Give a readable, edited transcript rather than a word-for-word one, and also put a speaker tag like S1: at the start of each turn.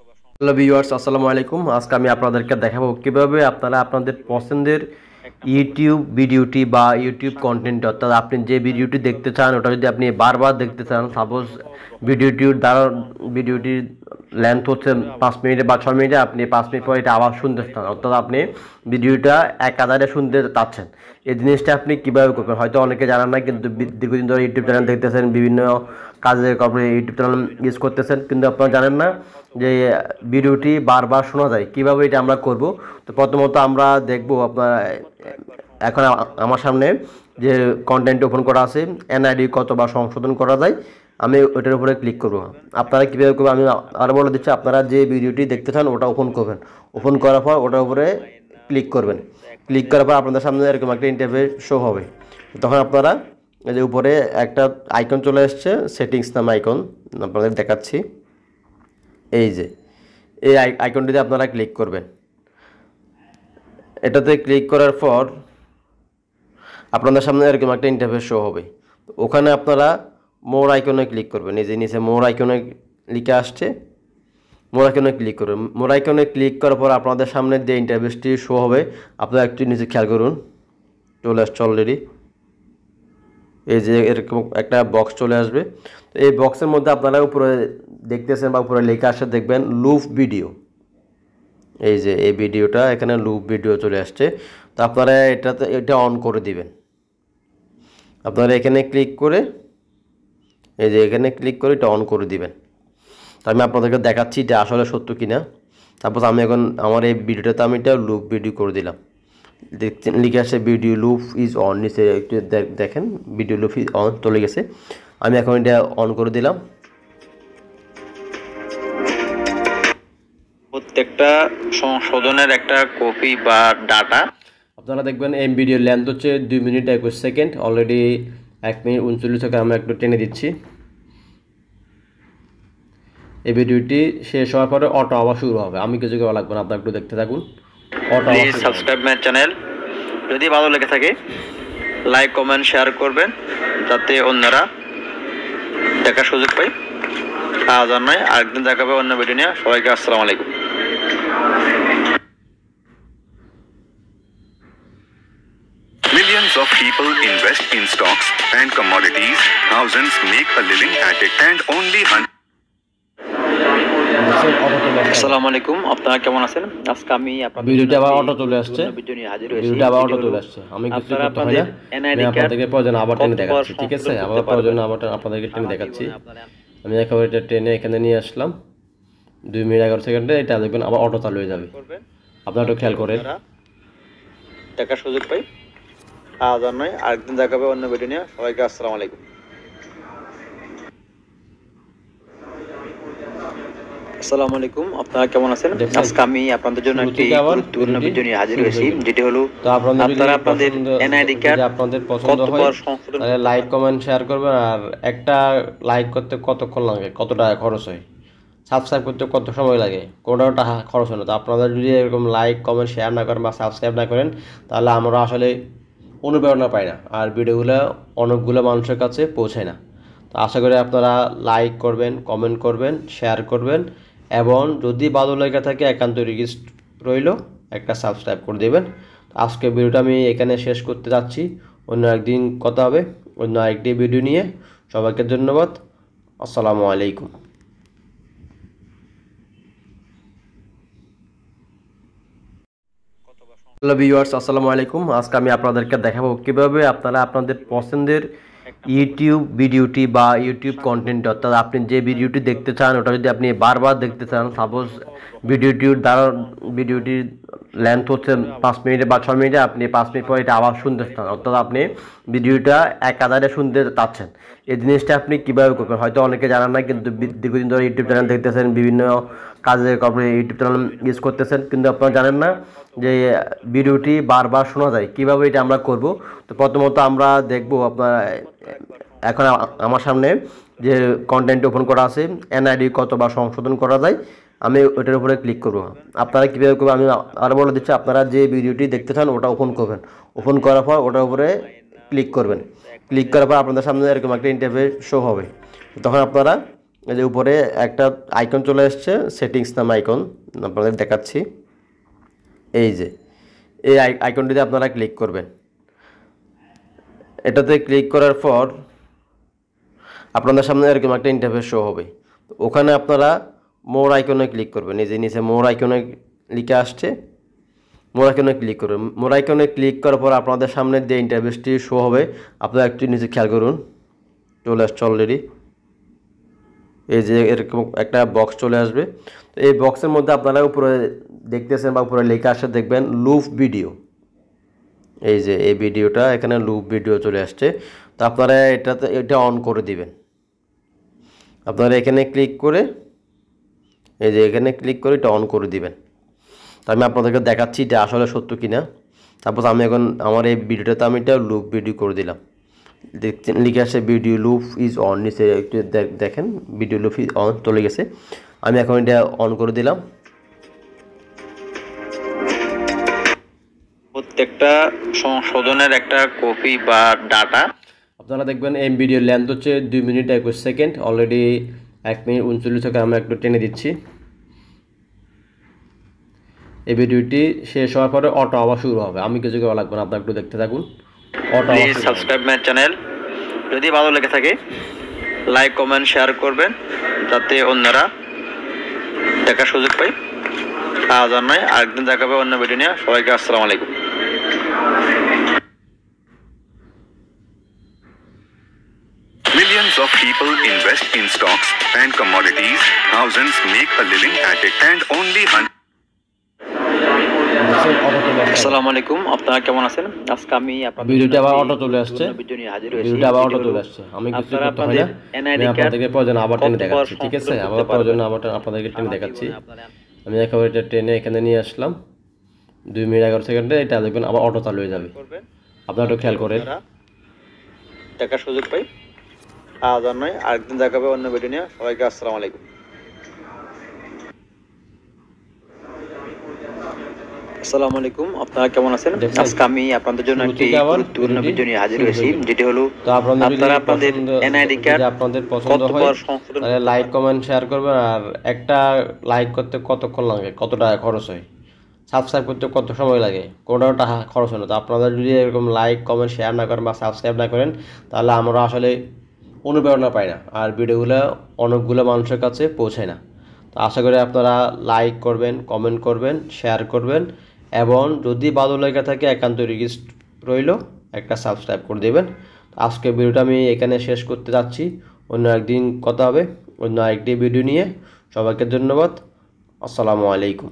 S1: Hello viewers, আসসালামু আলাইকুম। আজকে আমি আপনাদেরকে দেখাবো কিভাবে আপনারা আপনাদের পছন্দের ইউটিউব ভিডিওটি বা ইউটিউব কন্টেন্ট, অর্থাৎ আপনি যে ভিডিওটি দেখতে চান ওটা যদি আপনি বারবার দেখতে চান, সাপোজ ভিডিওটির লেন্থ হচ্ছে 5 মিনিটে বা 6 মিনিটে, আপনি 5 মিনিট পর এটা আবার শুনতে চান, অর্থাৎ আপনি ভিডিওটা একাধারে শুনতে চাচ্ছেন। এই জিনিসটা আপনি কীভাবে করবেন হয়তো অনেকে জানেন না, কিন্তু দীর্ঘদিন ধরে ইউটিউব চ্যানেল দেখতেছেন, বিভিন্ন কাজের কারণে ইউটিউব চ্যানেল ইউজ করতেছেন, কিন্তু আপনারা জানেন না যে ভিডিওটি বারবার শোনা যায়। কিভাবে এটা আমরা করব, তো প্রথমত আমরা দেখব আপনার এখন আমার সামনে যে কন্টেন্ট ওপেন করা আছে, এনআইডি কতবার সংশোধন করা যায়, আমি ওটার উপরে ক্লিক করব। আপনারা কীভাবে করবেন আমি আরও বলে দিচ্ছি। আপনারা যে ভিডিওটি দেখতে চান ওটা ওপেন করবেন, ওপেন করার পর ওটার উপরে ক্লিক করবেন। ক্লিক করার পর আপনাদের সামনে এরকম একটা ইন্টারফেস শো হবে। তখন আপনারা এই যে উপরে একটা আইকন চলে এসছে, সেটিংস নামে আইকন, আপনাদের দেখাচ্ছি। এই যে এই আইকনটিতে আপনারা ক্লিক করবেন। এটাতে ক্লিক করার পর আপনাদের সামনে এরকম একটা ইন্টারফেস শো হবে। ওখানে আপনারা মোর আইকনে ক্লিক করবেন। এই যে নিচে মোর আইকনে লিখে আসছে, মোর আইকনে ক্লিক করবেন। মোর আইকনে ক্লিক করার পর আপনাদের সামনে যে ইন্টারফেসটি শো হবে, আপনারা একটু নিচে খেয়াল করুন, চলে আসছে অলরেডি। এই যে এরকম একটা বক্স চলে আসবে। তো এই বক্সের মধ্যে আপনারা উপরে দেখতেছেন বা উপরে লেখা আসে দেখবেন লুপ ভিডিও। এই যে এই ভিডিওটা এখানে লুপ ভিডিও চলে আসছে। তো আপনারা এটা অন করে দিবেন। আপনারা এখানে ক্লিক করে এই যে এখানে ক্লিক করে এটা অন করে দিবেন। তো আমি আপনাদেরকে দেখাচ্ছি এটা আসলে সত্য কিনা। তারপর আমি এখন আমার এই ভিডিওটাতে আমি এটা লুপ ভিডিও করে দিলাম। দেখছেন লিখে আসে ভিডিও লুপ ইজ অন, নিচে একটু দেখেন ভিডিও লুপ ইজ অন চলে গেছে। আমি এখন এটা অন করে দিলাম।
S2: প্রত্যেকটা সংশোধনের একটা কপি বা ডাটা
S1: আপনারা দেখবেন এই ভিডিওর লেন্থ হচ্ছে 2 minute 21 second, already 1 minute 39 second. আমরা একটু টেনে দিচ্ছি। এই ভিডিওটি শেষ হওয়ার পরে অটো আবার শুরু হবে, আমি কিছু করা লাগবে না, আপনারা একটু দেখতে থাকুন। Auto
S2: please subscribe my channel. যদি ভালো লেগে থাকে লাইক কমেন্ট শেয়ার করবেন, যাতে অন্যরা দেখার সুযোগ পায়। আজ আর নয়, আরেকদিন দেখাবে অন্য ভিডিও নিয়ে। সবাইকে আসসালামু আলাইকুম।
S3: Millions of people invest in stocks and commodities. Thousands make a living at it, and only
S2: আসসালামু আলাইকুম, আপনারা কেমন আছেন? আজকে আমি
S1: ভিডিওটা আবার অটো চলে আসছে,
S2: ভিডিও নিয়ে হাজির হয়েছি।
S1: ভিডিওটা আবার অটো চলে আসছে, আমি কিছু করতে হয় না, আমি আপনাদেরকে প্রয়োজন আবার টেনে দেখাচ্ছি। ঠিক আছে, আবার প্রয়োজন আবার আপনাদেরকে টেনে দেখাচ্ছি। আমি একেবারে এটা টেনে এখানে নিয়ে আসলাম 2 মিনিট 11 সেকেন্ডে। এটা দেখবেন আবার অটো চালু হয়ে যাবে। আপনারা একটু খেয়াল করেন,
S2: দেখার সুযোগ পাই। আজ আর নয়, আরেকদিন দেখাবে অন্য ভিডিও নিয়ে। সবাইকে আসসালামু আলাইকুম। আসসালামু আলাইকুম, আপনারা কেমন আছেন? আজকে আমি আপনাদের জন্য একটি গুরুত্বপূর্ণ ভিডিও নিয়ে হাজির হয়েছি, যেটি হলো আপনারা আপনাদের এনআইডি কার্ড
S1: আপনাদের পছন্দ হয় তাহলে লাইক কমেন্ট শেয়ার করবেন। আর একটা লাইক করতে কতক্ষণ লাগে, কত টাকা খরচ হয়, সাবস্ক্রাইব করতে কত সময় লাগে, কোনোটাও টাকা খরচ হয় না। তো আপনারা যদি এরকম লাইক কমেন্ট শেয়ার না করেন বা সাবস্ক্রাইব না করেন, তাহলে আমরা আসলে অনুপ্রেরণা পাই না, আর ভিডিওগুলো অনেকগুলো মানুষের কাছে পৌঁছায় না। তো আশা করি আপনারা লাইক করবেন, কমেন্ট করবেন, শেয়ার করবেন, এবং যদি ভালো লেগে থাকে একান্ত রিকোয়েস্ট রইল একটা সাবস্ক্রাইব করে দেবেন। আজকে ভিডিওটা আমি এখানে শেষ করতে যাচ্ছি। অন্য একদিন কথা হবে অন্য আরেকটি ভিডিও নিয়ে। সবাইকে ধন্যবাদ। আসসালামু আলাইকুম। হ্যালো ভিউয়ার্স, আসসালামু আলাইকুম। আজকে আমি আপনাদেরকে দেখাবো কিভাবে আপনারা আপনাদের পছন্দের ইউটিউব ভিডিওটি বা ইউটিউব কন্টেন্ট, অর্থাৎ আপনি যে ভিডিওটি দেখতে চান ওটা যদি আপনি বারবার দেখতে চান, সাপোজ ভিডিওটির লেন্থ হচ্ছে 5 মিনিটে বা 6 মিনিটে, আপনি 5 মিনিট পর এটা আবার শুনতে চান, অর্থাৎ আপনি ভিডিওটা একাধারে শুনতে চাচ্ছেন। এই জিনিসটা আপনি কীভাবে করবেন হয়তো অনেকে জানেন না, কিন্তু দীর্ঘদিন ধরে ইউটিউব চ্যানেল দেখতেছেন, বিভিন্ন কাজের কারণে ইউটিউব চ্যানেল ইউজ করতেছেন, কিন্তু আপনারা জানেন না যে ভিডিওটি বারবার শোনা যায়। কিভাবে এটা আমরা করব, তো প্রথমত আমরা দেখব আপনার এখন আমার সামনে যে কন্টেন্ট ওপেন করা আছে, এনআইডি কতবার সংশোধন করা যায়, আমি ওটার উপরে ক্লিক করব। আপনারা কীভাবে করবেন আমি আরও বলে দিচ্ছি। আপনারা যে ভিডিওটি দেখতে চান ওটা ওপেন করবেন, ওপেন করার পর ওটার উপরে ক্লিক করবেন। ক্লিক করার পর আপনাদের সামনে এরকম একটা ইন্টারফেস শো হবে। তখন আপনারা এই যে উপরে একটা আইকন চলে আসছে, সেটিংস নামে আইকন আপনাদের দেখাচ্ছি। এই যে এই আইকনটিতে আপনারা ক্লিক করবেন। এটাতে ক্লিক করার পর আপনাদের সামনে এরকম একটা ইন্টারফেস শো হবে। ওখানে আপনারা মোর আইকনে ক্লিক করবেন। এই যে নিচে মোর আইকনে লিখে আসছে, মোর আইকনে ক্লিক করবেন। মোর আইকনে ক্লিক করার পর আপনাদের সামনে যে ইন্টারফেসটি শো হবে আপনারা একটু নিচে খেয়াল করুন, চলে আসছে অলরেডি। এই যে এরকম একটা বক্স চলে আসবে। তো এই বক্সের মধ্যে আপনারা উপরে দেখতেছেন বা উপরে লেখা আসে দেখবেন লুপ ভিডিও। এই যে এই ভিডিওটা এখানে লুপ ভিডিও চলে আসছে। তো আপনারা এটা অন করে দিবেন। আপনারা এখানে ক্লিক করে এই যে এখানে ক্লিক করে এটা অন করে দিবেন। তো আমি আপনাদেরকে দেখাচ্ছি যে আসলে সত্য কিনা। তারপর আমি এখন আমার এই ভিডিওটাতে আমি এটা লুপ ভিডিও করে দিলাম। দেখছেন লিখে আসে ভিডিও লুপ ইজ অন, নিচে একটু দেখেন ভিডিও লুপ ইজ অন চলে গেছে। আমি এখন এটা অন করে দিলাম।
S2: প্রত্যেকটা সংশোধনের একটা কপি বা ডাটা
S1: আপনারা দেখবেন এই ভিডিওর লেন্থ হচ্ছে 2 minute 21 second, already 1 minute 39 second আমরা একটু টেনে দিচ্ছি। এই ভিডিওটি শেষ হওয়ার পরে অটো আবার শুরু হবে, আমি কিছু করা লাগবে না, আপনারা একটু দেখতে থাকুন। Auto
S2: please subscribe my channel. যদি ভালো লেগে থাকে লাইক কমেন্ট শেয়ার করবেন যাতে অন্যরা দেখার সুযোগ পায়। আজ আর নয়, আরেকদিন দেখাবে অন্য ভিডিও নিয়ে। সবাইকে আসসালামু আলাইকুম।
S3: Millions of people invest in stocks and commodities. Thousands make a living at it, and only
S2: আসসালামু আলাইকুম, আপনারা কেমন আছেন? আজকে আমি আপনাদের
S1: ভিডিওটা আবার অটো চলে আসছে,
S2: ভিডিও নিয়ে হাজির হয়েছি।
S1: ভিডিওটা আবার অটো চলে আসছে, আমি কিছু করতে হয় না, আমি আপনাদেরকে প্রয়োজন আবার টেনে দেখাচ্ছি। ঠিক আছে, আবার প্রয়োজন আবার আপনাদেরকে টেনে দেখাচ্ছি। আমি একেবারে এটা টেনে এখানে নিয়ে আসলাম 2 মিনিট 11 সেকেন্ডে। এটা দেখবেন আবার অটো চালু হয়ে যাবে, আপনারা একটু খেয়াল করেন।
S2: দেখার সুযোগ পাই। আজ আর নয়, আরেকদিন দেখাবে অন্য ভিডিও নিয়ে। সবাইকে আসসালামু আলাইকুম। আসসালামু আলাইকুম, আপনারা কেমন আছেন? আজকে আমি আপনাদের জন্য একটি গুরুত্বপূর্ণ ভিডিও নিয়ে হাজির হয়েছি, যেটি হলো আপনারা আপনাদের এনআইডি কার্ড
S1: আপনাদের পছন্দ হয় তাহলে লাইক কমেন্ট শেয়ার করবেন। আর একটা লাইক করতে কতক্ষণ লাগে, কত টাকা খরচ হয়, সাবস্ক্রাইব করতে কত সময় লাগে, কোনোটাও টাকা খরচ হয় না। তো আপনারা যদি এরকম লাইক কমেন্ট শেয়ার না করেন বা সাবস্ক্রাইব না করেন তাহলে আমরা আসলে অনুপ্রেরণা পাই না, আর ভিডিওগুলো অনেকগুলো মানুষের কাছে পৌঁছায় না। তো আশা করি আপনারা লাইক করবেন, কমেন্ট করবেন, শেয়ার করবেন, এবং যদি ভালো লেগে থাকে একান্ত রিকোয়েস্ট রইল একটা সাবস্ক্রাইব করে দেবেন। আজকের ভিডিওটা আমি এখানে শেষ করতে যাচ্ছি, অন্য একদিন কথা হবে অন্য আরেকটি ভিডিও নিয়ে। সবাইকে ধন্যবাদ, আসসালামু আলাইকুম।